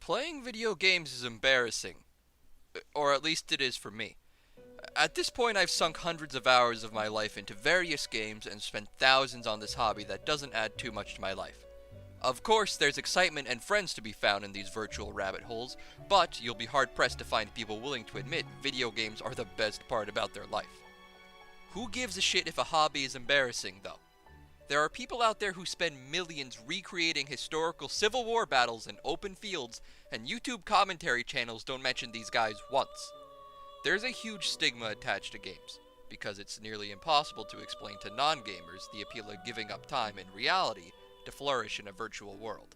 Playing video games is embarrassing. Or at least it is for me. At this point, I've sunk hundreds of hours of my life into various games and spent thousands on this hobby that doesn't add too much to my life. Of course, there's excitement and friends to be found in these virtual rabbit holes, but you'll be hard-pressed to find people willing to admit video games are the best part about their life. Who gives a shit if a hobby is embarrassing, though? There are people out there who spend millions recreating historical Civil War battles in open fields, and YouTube commentary channels don't mention these guys once. There's a huge stigma attached to games, because it's nearly impossible to explain to non-gamers the appeal of giving up time in reality to flourish in a virtual world.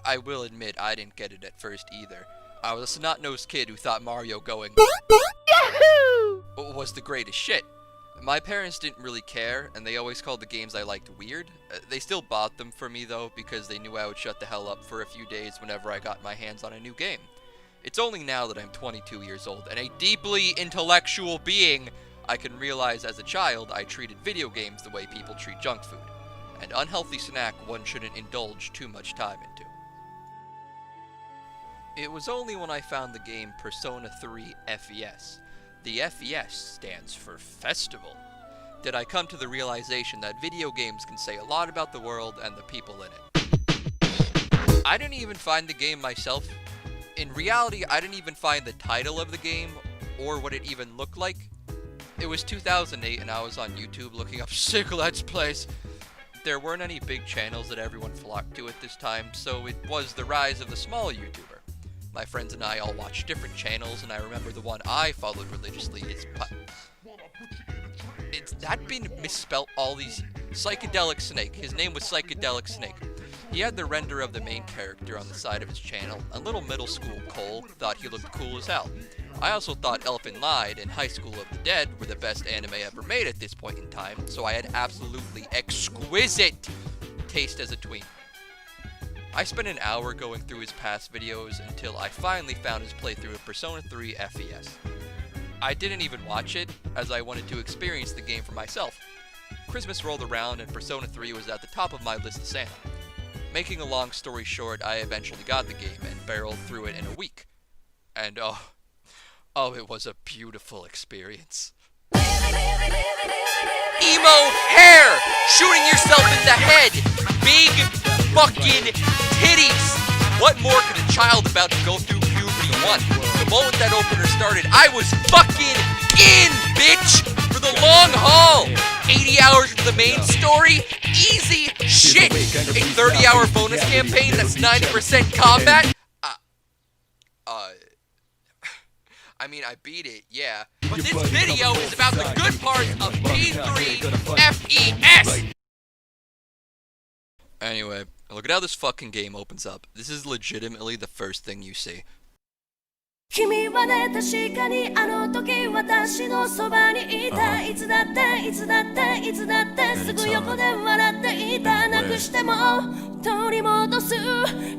I will admit I didn't get it at first either. I was a snot-nosed kid who thought Mario going Yahoo! Was the greatest shit. My parents didn't really care, and they always called the games I liked weird. They still bought them for me though, because they knew I would shut the hell up for a few days whenever I got my hands on a new game. It's only now that I'm 22 years old and a deeply intellectual being I can realize as a child I treated video games the way people treat junk food. An unhealthy snack one shouldn't indulge too much time into. It was only when I found the game Persona 3 FES, the FES stands for Festival, did I come to the realization that video games can say a lot about the world and the people in it. I didn't even find the game myself. In reality, I didn't even find the title of the game or what it even looked like. It was 2008 and I was on YouTube looking up sick Let's Plays. There weren't any big channels that everyone flocked to at this time, so it was the rise of the small YouTuber. My friends and I all watched different channels, and I remember the one I followed religiously is it's that been misspelt all these Psychedelic Snake. His name was Psychedelic Snake. He had the render of the main character on the side of his channel, and little middle school Cole thought he looked cool as hell. I also thought Elfin Lied and High School of the Dead were the best anime ever made at this point in time, so I had absolutely exquisite taste as a tween. I spent an hour going through his past videos until I finally found his playthrough of Persona 3 FES. I didn't even watch it, as I wanted to experience the game for myself. Christmas rolled around and Persona 3 was at the top of my list of Santa. Making a long story short, I eventually got the game and barreled through it in a week. And oh, it was a beautiful experience. Emo hair! Shooting yourself in the head! Big fucking titties! What more could a child about to go through puberty want? The moment that opener started, I was fucking in, bitch! For the long haul! 80 hours for the main story? Easy shit! A 30-hour bonus campaign that's 90% combat? I mean, I beat it, yeah. But this video is about the good parts of P3 FES! Anyway, look at how this fucking game opens up. This is legitimately the first thing you see. 君はね確かにあの時私のそばにいたいつだっていつだっていつだってすぐ横で笑っていたなくしても取り戻す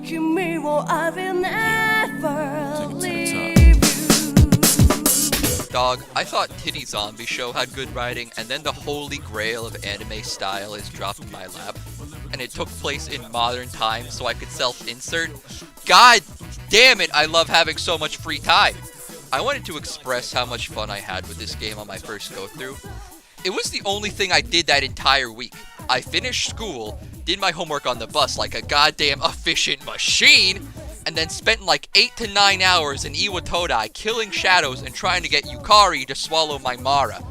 君を I will never leave you. Dog, I thought Titty Zombie Show had good writing, and then the holy grail of anime style is dropped in my lap, and it took place in modern times so I could self-insert. God damn it, I love having so much free time. I wanted to express how much fun I had with this game on my first go-through. It was the only thing I did that entire week. I finished school, did my homework on the bus like a goddamn efficient machine, and then spent like 8 to 9 hours in Iwatodai killing shadows and trying to get Yukari to swallow my Mara.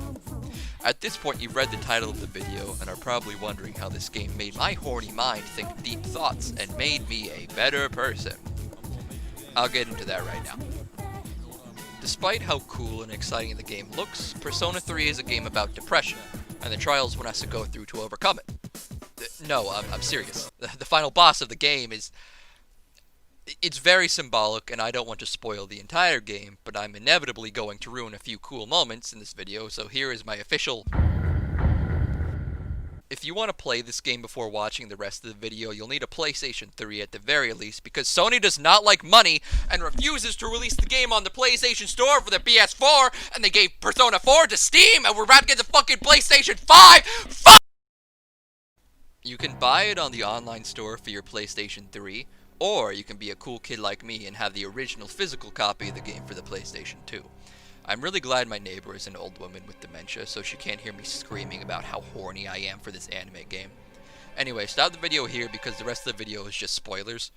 At this point, you've read the title of the video and are probably wondering how this game made my horny mind think deep thoughts and made me a better person. I'll get into that right now. Despite how cool and exciting the game looks, Persona 3 is a game about depression and the trials one has to go through to overcome it. No, I'm serious. The final boss of the game is... It's very symbolic, and I don't want to spoil the entire game, but I'm inevitably going to ruin a few cool moments in this video, so here is my official... If you want to play this game before watching the rest of the video, you'll need a PlayStation 3 at the very least, because Sony does not like money and refuses to release the game on the PlayStation Store for the PS4, and they gave Persona 4 to Steam, and we're about to get the fucking PlayStation 5! Fuck! You can buy it on the online store for your PlayStation 3, or you can be a cool kid like me and have the original physical copy of the game for the PlayStation 2. I'm really glad my neighbor is an old woman with dementia, so she can't hear me screaming about how horny I am for this anime game. Anyway, stop the video here because the rest of the video is just spoilers.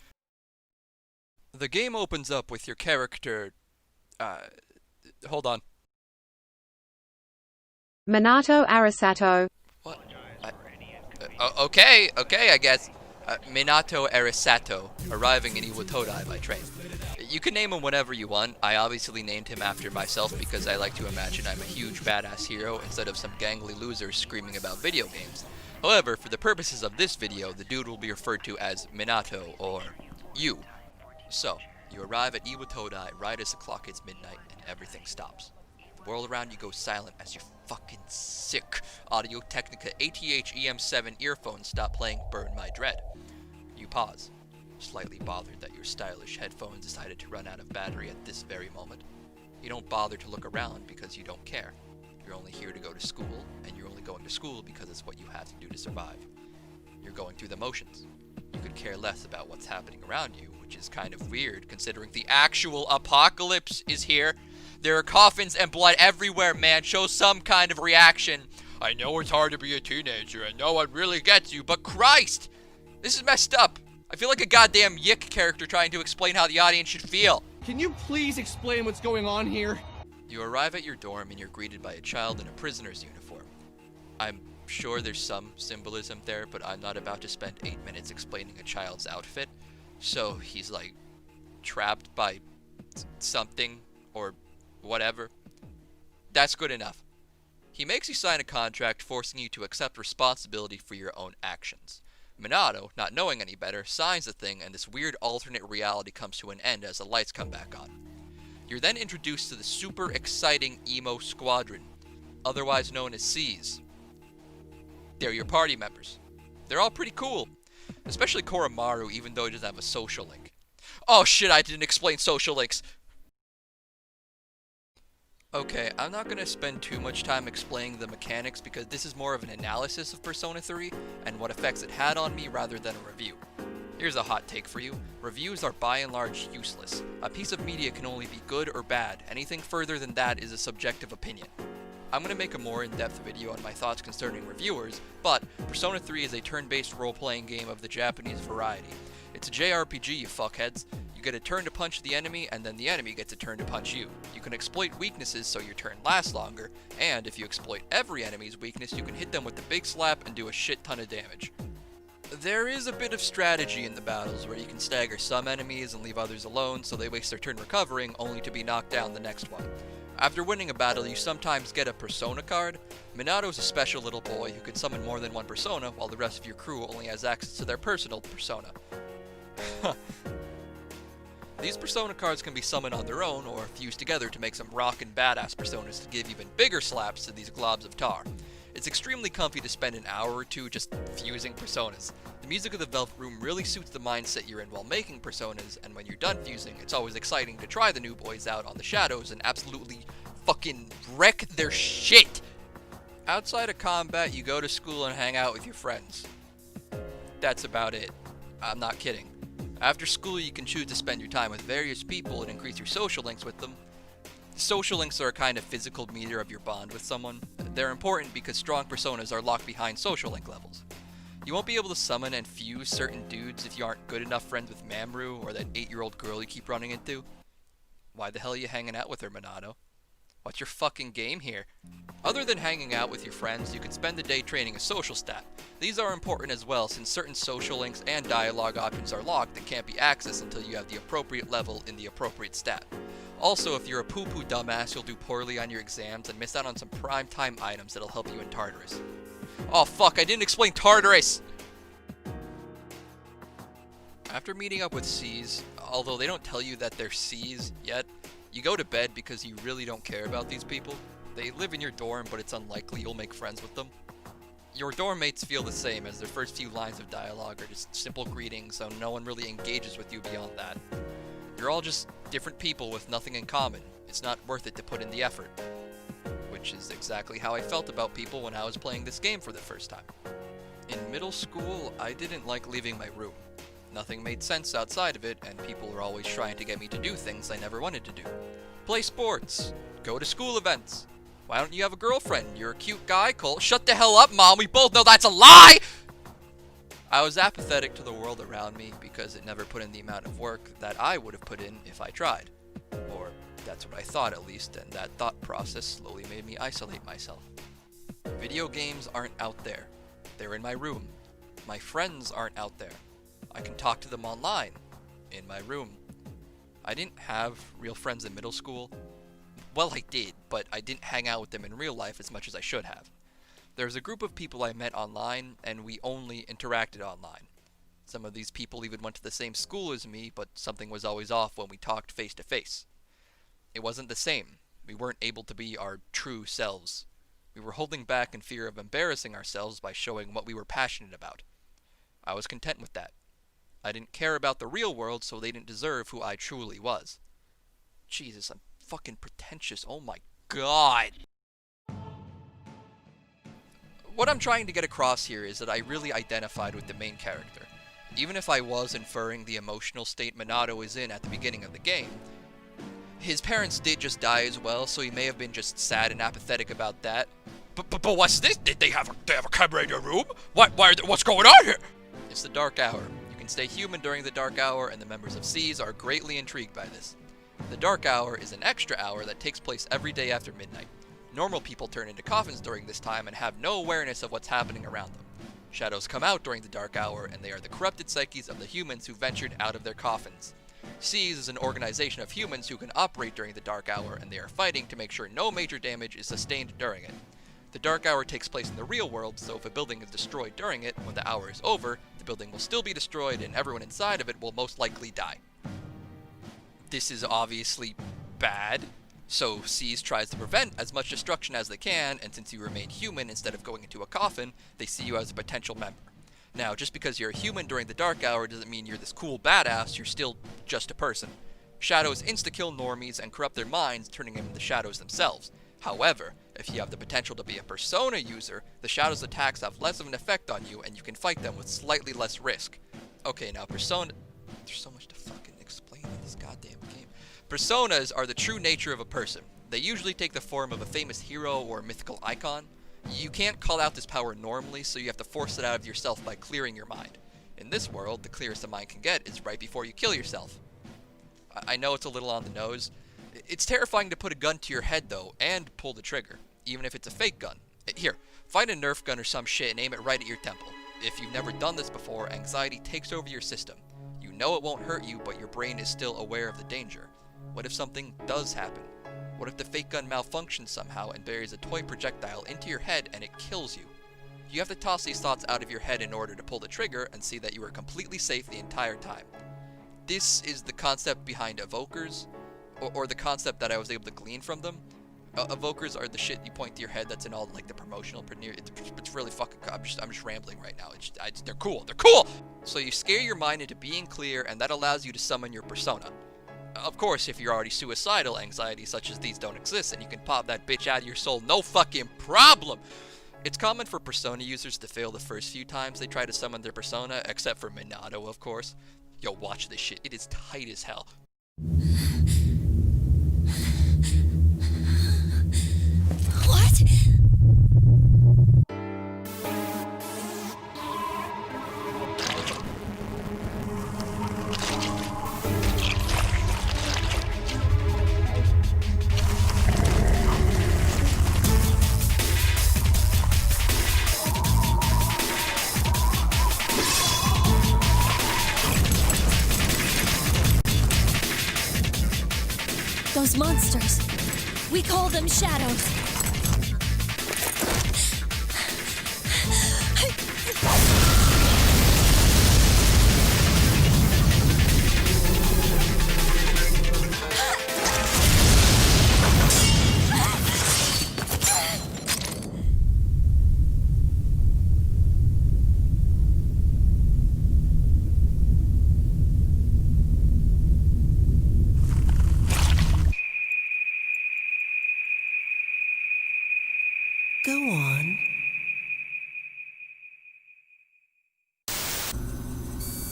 The game opens up with your character... hold on. Minato Arisato. What? Okay, I guess. Minato Arisato, arriving in Iwatodai by train. You can name him whatever you want. I obviously named him after myself because I like to imagine I'm a huge badass hero instead of some gangly loser screaming about video games. However, for the purposes of this video, the dude will be referred to as Minato, or you. So, you arrive at Iwatodai right as the clock hits midnight and everything stops. The world around you goes silent as your fucking sick Audio-Technica ATH-EM7 earphones stop playing Burn My Dread. You pause, slightly bothered that your stylish headphones decided to run out of battery at this very moment. You don't bother to look around because you don't care. You're only here to go to school, and you're only going to school because it's what you have to do to survive. You're going through the motions. You could care less about what's happening around you, which is kind of weird considering the actual apocalypse is here. There are coffins and blood everywhere, man. Show some kind of reaction. I know it's hard to be a teenager, and no one really gets you, but Christ! This is messed up. I feel like a goddamn Yick character trying to explain how the audience should feel. Can you please explain what's going on here? You arrive at your dorm and you're greeted by a child in a prisoner's uniform. I'm sure there's some symbolism there, but I'm not about to spend 8 minutes explaining a child's outfit. So he's like trapped by something or whatever. That's good enough. He makes you sign a contract forcing you to accept responsibility for your own actions. Minato, not knowing any better, signs the thing and this weird alternate reality comes to an end as the lights come back on. You're then introduced to the super exciting emo squadron, otherwise known as C's. They're your party members. They're all pretty cool, especially Koromaru, even though he doesn't have a social link. Oh shit, I didn't explain social links! Okay, I'm not going to spend too much time explaining the mechanics because this is more of an analysis of Persona 3 and what effects it had on me rather than a review. Here's a hot take for you. Reviews are by and large useless. A piece of media can only be good or bad. Anything further than that is a subjective opinion. I'm going to make a more in-depth video on my thoughts concerning reviewers, but Persona 3 is a turn-based role-playing game of the Japanese variety. It's a JRPG, you fuckheads. You get a turn to punch the enemy, and then the enemy gets a turn to punch you. You can exploit weaknesses so your turn lasts longer, and if you exploit every enemy's weakness, you can hit them with the big slap and do a shit ton of damage. There is a bit of strategy in the battles where you can stagger some enemies and leave others alone so they waste their turn recovering only to be knocked down the next one. After winning a battle, you sometimes get a persona card. Minato's a special little boy who can summon more than one persona while the rest of your crew only has access to their personal persona. These persona cards can be summoned on their own or fused together to make some rockin' badass personas to give even bigger slaps to these globs of tar. It's extremely comfy to spend an hour or two just fusing personas. The music of the Velvet Room really suits the mindset you're in while making personas, and when you're done fusing, it's always exciting to try the new boys out on the shadows and absolutely fucking wreck their shit! Outside of combat, you go to school and hang out with your friends. That's about it. I'm not kidding. After school, you can choose to spend your time with various people and increase your social links with them. Social links are a kind of physical meter of your bond with someone. They're important because strong personas are locked behind social link levels. You won't be able to summon and fuse certain dudes if you aren't good enough friends with Mamoru or that 8-year-old girl you keep running into. Why the hell are you hanging out with her, Minato? What's your fucking game here? Other than hanging out with your friends, you could spend the day training a social stat. These are important as well since certain social links and dialogue options are locked and can't be accessed until you have the appropriate level in the appropriate stat. Also, if you're a poo-poo dumbass, you'll do poorly on your exams and miss out on some prime time items that'll help you in Tartarus. Oh fuck, I didn't explain Tartarus! After meeting up with C's, although they don't tell you that they're C's yet, you go to bed because you really don't care about these people. They live in your dorm, but it's unlikely you'll make friends with them. Your dorm mates feel the same, as their first few lines of dialogue are just simple greetings, so no one really engages with you beyond that. You're all just different people with nothing in common. It's not worth it to put in the effort. Which is exactly how I felt about people when I was playing this game for the first time. In middle school, I didn't like leaving my room. Nothing made sense outside of it, and people were always trying to get me to do things I never wanted to do. Play sports. Go to school events. Why don't you have a girlfriend? You're a cute guy, Cole. Shut the hell up, Mom. We both know that's a lie! I was apathetic to the world around me because it never put in the amount of work that I would have put in if I tried. Or that's what I thought, at least, and that thought process slowly made me isolate myself. Video games aren't out there. They're in my room. My friends aren't out there. I can talk to them online, in my room. I didn't have real friends in middle school. Well, I did, but I didn't hang out with them in real life as much as I should have. There was a group of people I met online, and we only interacted online. Some of these people even went to the same school as me, but something was always off when we talked face to face. It wasn't the same. We weren't able to be our true selves. We were holding back in fear of embarrassing ourselves by showing what we were passionate about. I was content with that. I didn't care about the real world, so they didn't deserve who I truly was. Jesus, I'm fucking pretentious. Oh my god. What I'm trying to get across here is that I really identified with the main character. Even if I was inferring the emotional state Minato is in at the beginning of the game, his parents did just die as well, so he may have been just sad and apathetic about that. But what's this? Did they have a camera in your room? What's going on here? It's the Dark Hour. You can stay human during the Dark Hour, and the members of FES are greatly intrigued by this. The Dark Hour is an extra hour that takes place every day after midnight. Normal people turn into coffins during this time and have no awareness of what's happening around them. Shadows come out during the Dark Hour, and they are the corrupted psyches of the humans who ventured out of their coffins. FES is an organization of humans who can operate during the Dark Hour, and they are fighting to make sure no major damage is sustained during it. The Dark Hour takes place in the real world, so if a building is destroyed during it, when the hour is over, the building will still be destroyed and everyone inside of it will most likely die. This is obviously bad, so FES tries to prevent as much destruction as they can, and since you remain human instead of going into a coffin, they see you as a potential member. Now, just because you're a human during the Dark Hour doesn't mean you're this cool badass, you're still just a person. Shadows insta-kill normies and corrupt their minds, turning them into shadows themselves. However, if you have the potential to be a persona user, the shadows' attacks have less of an effect on you and you can fight them with slightly less risk. Okay, now persona... There's so much to fucking explain in this goddamn game. Personas are the true nature of a person. They usually take the form of a famous hero or mythical icon. You can't call out this power normally, so you have to force it out of yourself by clearing your mind. In this world, the clearest a mind can get is right before you kill yourself. I know it's a little on the nose. It's terrifying to put a gun to your head, though, and pull the trigger, even if it's a fake gun. Here, find a Nerf gun or some shit and aim it right at your temple. If you've never done this before, anxiety takes over your system. You know it won't hurt you, but your brain is still aware of the danger. What if something does happen? What if the fake gun malfunctions somehow and buries a toy projectile into your head and it kills you? You have to toss these thoughts out of your head in order to pull the trigger and see that you are completely safe the entire time. This is the concept behind evokers, or the concept that I was able to glean from them. Evokers are the shit you point to your head that's in all like the promotional premiere. It's really fucking. I'm just rambling right now. They're cool. They're cool. So you scare your mind into being clear, and that allows you to summon your persona. Of course, if you're already suicidal, anxieties such as these don't exist, and you can pop that bitch out of your soul, no fucking problem. It's common for persona users to fail the first few times they try to summon their persona, except for Minato, of course. Yo, watch this shit. It is tight as hell. What? Those monsters. We call them shadows.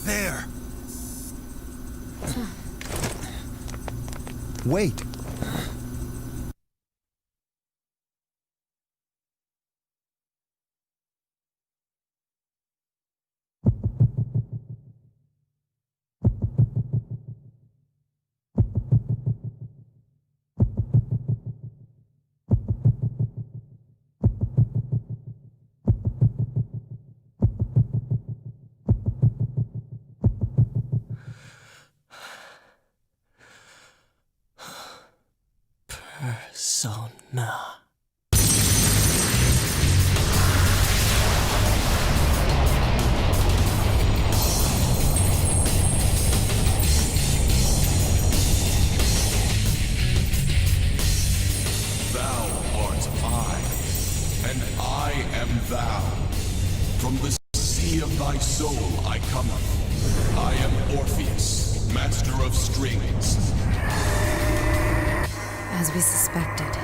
there. Wait. Persona. Thou art I, and I am thou. From the sea of thy soul I cometh. I am Orpheus, master of strings. As we suspected.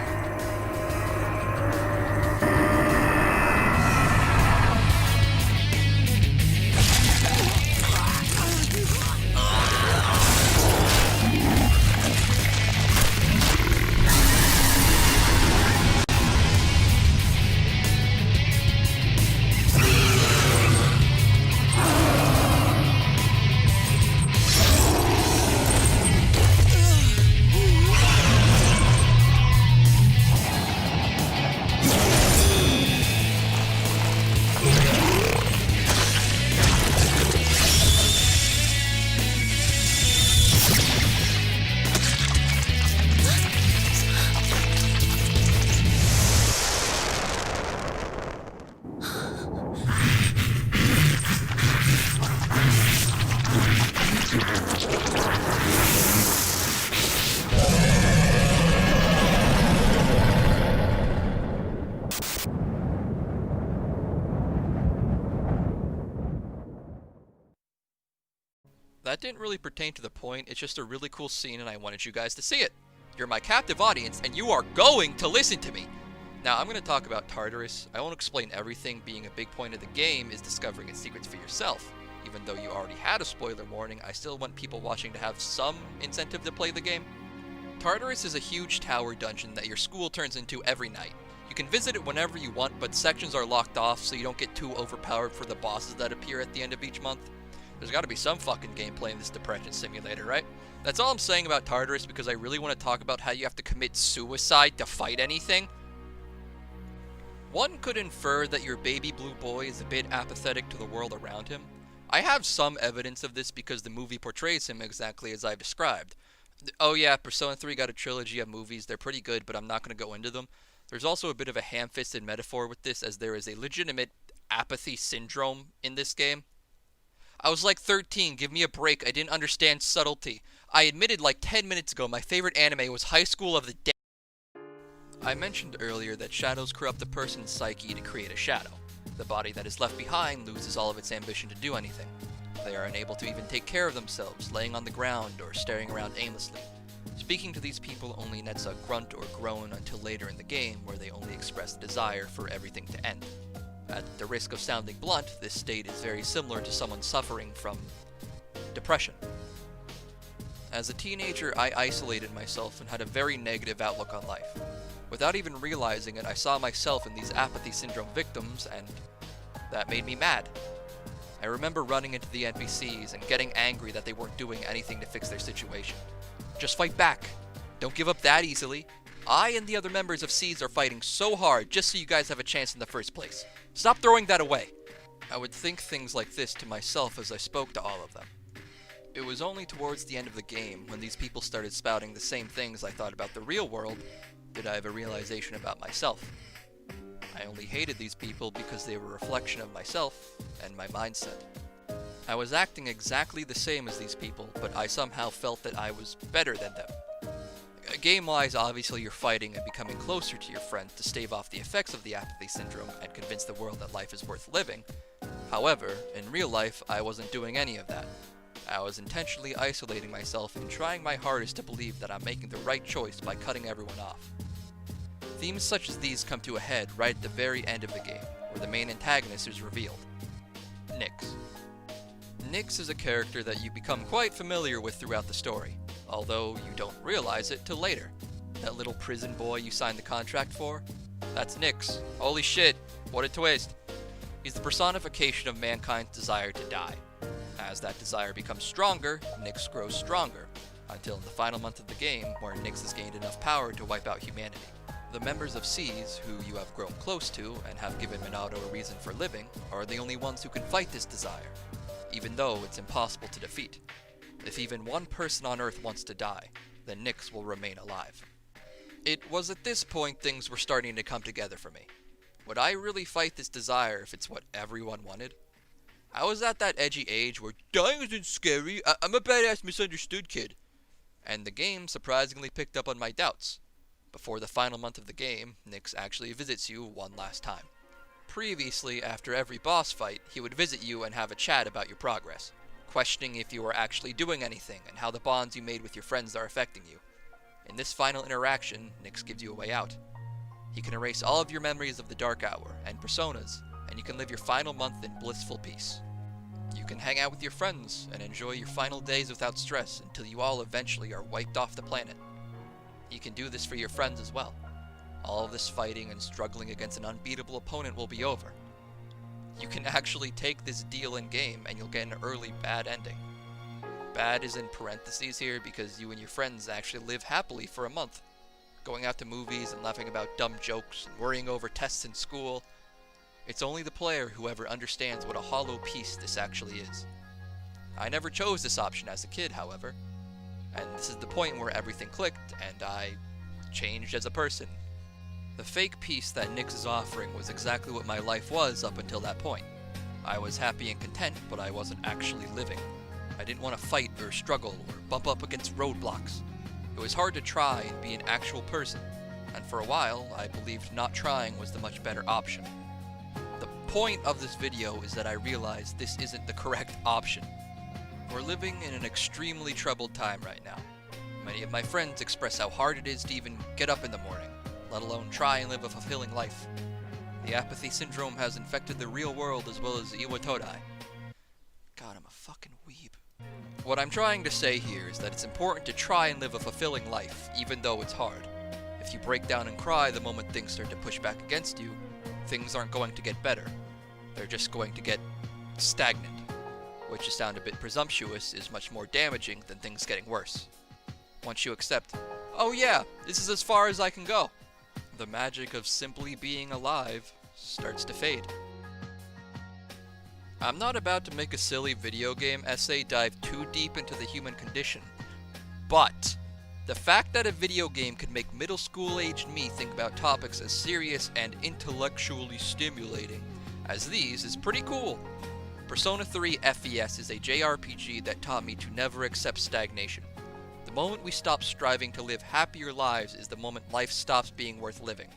That didn't really pertain to the point, it's just a really cool scene and I wanted you guys to see it. You're my captive audience and you are going to listen to me! Now I'm going to talk about Tartarus. I won't explain everything, being a big point of the game is discovering its secrets for yourself. Even though you already had a spoiler warning, I still want people watching to have some incentive to play the game. Tartarus is a huge tower dungeon that your school turns into every night. You can visit it whenever you want, but sections are locked off so you don't get too overpowered for the bosses that appear at the end of each month. There's gotta be some fucking gameplay in this depression simulator, right? That's all I'm saying about Tartarus because I really want to talk about how you have to commit suicide to fight anything. One could infer that your baby blue boy is a bit apathetic to the world around him. I have some evidence of this because the movie portrays him exactly as I've described. Oh yeah, Persona 3 got a trilogy of movies, they're pretty good, but I'm not going to go into them. There's also a bit of a ham-fisted metaphor with this, as there is a legitimate apathy syndrome in this game. I was like 13, give me a break, I didn't understand subtlety. I admitted like 10 minutes ago my favorite anime was High School of the Dead. I mentioned earlier that shadows corrupt a person's psyche to create a shadow. The body that is left behind loses all of its ambition to do anything. They are unable to even take care of themselves, laying on the ground or staring around aimlessly. Speaking to these people only nets a grunt or groan until later in the game, where they only express desire for everything to end. At the risk of sounding blunt, this state is very similar to someone suffering from depression. As a teenager, I isolated myself and had a very negative outlook on life. Without even realizing it, I saw myself in these apathy syndrome victims, and that made me mad. I remember running into the NPCs and getting angry that they weren't doing anything to fix their situation. Just fight back. Don't give up that easily. I and the other members of Seeds are fighting so hard just so you guys have a chance in the first place. Stop throwing that away. I would think things like this to myself as I spoke to all of them. It was only towards the end of the game, when these people started spouting the same things I thought about the real world, did I have a realization about myself. I only hated these people because they were a reflection of myself and my mindset. I was acting exactly the same as these people, but I somehow felt that I was better than them. Game-wise, obviously you're fighting and becoming closer to your friends to stave off the effects of the apathy syndrome and convince the world that life is worth living. However, in real life, I wasn't doing any of that. I was intentionally isolating myself and trying my hardest to believe that I'm making the right choice by cutting everyone off. Themes such as these come to a head right at the very end of the game, where the main antagonist is revealed. Nyx. Nyx is a character that you become quite familiar with throughout the story, although you don't realize it till later. That little prison boy you signed the contract for? That's Nyx. Holy shit, what a twist. He's the personification of mankind's desire to die. As that desire becomes stronger, Nyx grows stronger, until in the final month of the game, where Nyx has gained enough power to wipe out humanity. The members of SEES, who you have grown close to and have given Minato a reason for living, are the only ones who can fight this desire, even though it's impossible to defeat. If even one person on Earth wants to die, then Nyx will remain alive. It was at this point things were starting to come together for me. Would I really fight this desire if it's what everyone wanted? I was at that edgy age where dying isn't scary, I'm a badass misunderstood kid. And the game surprisingly picked up on my doubts. Before the final month of the game, Nyx actually visits you one last time. Previously, after every boss fight, he would visit you and have a chat about your progress, questioning if you are actually doing anything and how the bonds you made with your friends are affecting you. In this final interaction, Nyx gives you a way out. He can erase all of your memories of the Dark Hour and personas, and you can live your final month in blissful peace. You can hang out with your friends and enjoy your final days without stress until you all eventually are wiped off the planet. You can do this for your friends as well. All of this fighting and struggling against an unbeatable opponent will be over. You can actually take this deal in-game and you'll get an early bad ending. Bad is in parentheses here because you and your friends actually live happily for a month, going out to movies and laughing about dumb jokes and worrying over tests in school. It's only the player who ever understands what a hollow peace this actually is. I never chose this option as a kid, however, and this is the point where everything clicked and I changed as a person. The fake peace that Nyx is offering was exactly what my life was up until that point. I was happy and content, but I wasn't actually living. I didn't want to fight or struggle or bump up against roadblocks. It was hard to try and be an actual person, and for a while, I believed not trying was the much better option. The point of this video is that I realized this isn't the correct option. We're living in an extremely troubled time right now. Many of my friends express how hard it is to even get up in the morning, let alone try and live a fulfilling life. The apathy syndrome has infected the real world as well as Iwatodai. God, I'm a fucking weeb. What I'm trying to say here is that it's important to try and live a fulfilling life, even though it's hard. If you break down and cry the moment things start to push back against you, things aren't going to get better. They're just going to get stagnant, which, to sound a bit presumptuous, is much more damaging than things getting worse. Once you accept, oh yeah, this is as far as I can go, the magic of simply being alive starts to fade. I'm not about to make a silly video game essay dive too deep into the human condition, but the fact that a video game could make middle school-aged me think about topics as serious and intellectually stimulating as these is pretty cool. Persona 3 FES is a JRPG that taught me to never accept stagnation. The moment we stop striving to live happier lives is the moment life stops being worth living.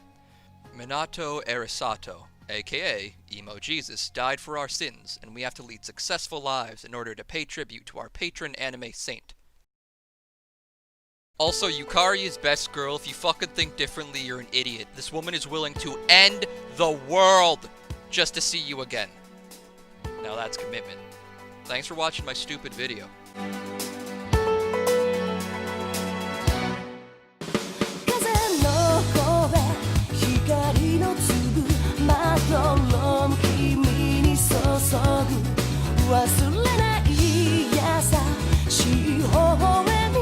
Minato Arisato, aka Emo Jesus, died for our sins, and we have to lead successful lives in order to pay tribute to our patron anime saint. Also, Yukari is best girl. If you fucking think differently, you're an idiot. This woman is willing to end the world just to see you again. Now that's commitment. Thanks for watching my stupid video. 風の声光の粒まどろむ君に注ぐ忘れない優しい微笑み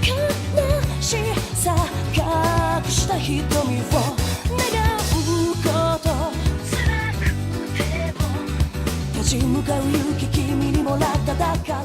悲しさ隠した瞳を願うこと辛くても立ち向かう勇気君にもらっただから